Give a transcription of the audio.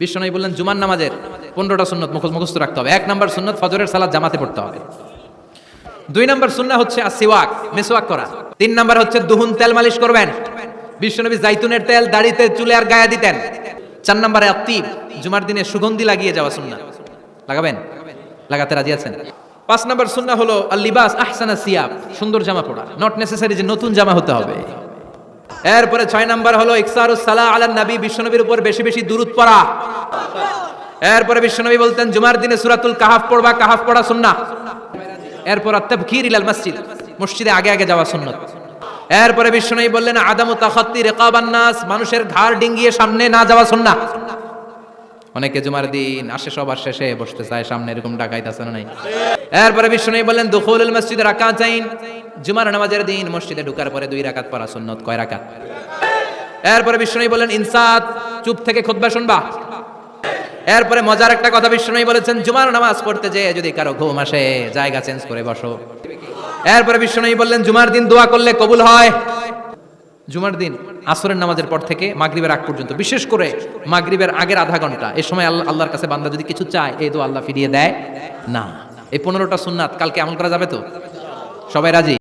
বিশ্বনবী বললেন জুমার নামাজের 15টা সুন্নত মুখস্থ রাখতে হবে। 1 নাম্বার সুন্নত ফজরের সালাত জামাতে পড়তে হবে। 2 নাম্বার সুন্নাহ হচ্ছে আসওয়াক, মিসওয়াক করা। 3 নাম্বার হচ্ছে দুহুন, তেল মালিশ করবেন। বিশ্বনবী জাইতুনের তেল দাড়িতে, চুলে আর গায়ে দিতেন। 4 নাম্বারে আত্তিব, জুমার দিনে সুগন্ধি লাগিয়ে যাওয়া সুন্নাহ। লাগাবেন? লাগাতে রাজি আছেন? 5 নাম্বার সুন্নাহ হলো আল লিবাস আহসানা সিয়াব, সুন্দর জামা পরা, নট নেসেসারি যে নতুন জামা হতে হবে। এরপরে 6 নাম্বার হলো ইকসারুস সালাহ আলান নবী, বিশ্বনবীর উপর বেশি বেশি দুরূদ পড়া। এরপরে বিশ্বনবী বলতেন জুমার দিনে সূরাতুল কাহাফ পড়বা, কাহাফ পড়া সুন্নাহ। এরপর আত-তাবকির ইলাল মসজিদ, মসজিদে আগে আগে যাওয়া সুন্নাত। এরপরে বিশ্বনবী বললেন আদামু তাখাত্তি রিকাবান নাস, মানুষের ঘাড় ডিঙ্গিয়ে সামনে না যাওয়া সুন্নাহ। অনেকে জুমার দিন আসে সবার শেষে বসতে চায় সামনে, এরকম ডাকাইত আছে না নাই? এরপরে বিশ্বনবী বললেন দুখুলুল মসজিদে রাকাতাইন, জুমার নামাজের দিন মসজিদে ঢোকার পরে 2 রাকাত পড়া সুন্নাত। কয় রাকাত? এরপরে বিশ্বনবী বললেন ইনসাত, চুপ থেকে খুতবা শুনবা। এরপরে মজার একটা কথা বিশ্বনবী বলেছেন জুমার নামাজ পড়তে যেয়ে যদি কারো ঘুম আসে জায়গা চেঞ্জ করে বসো। এরপরে বিশ্বনবী বললেন জুমার দিন দোয়া করলে কবুল হয়। জুমার দিন আসরের নামাজের পর থেকে মাগরিবের আগ পর্যন্ত, বিশেষ করে মাগরিবের আগের আধা ঘন্টা, এই সময় আল্লাহর কাছে বান্দা যদি কিছু চায় এই দোয়া আল্লাহ ফিরিয়ে দেয় না। এই 15টা সুন্নাত কালকে আমল করা যাবে তো? সবাই রাজি?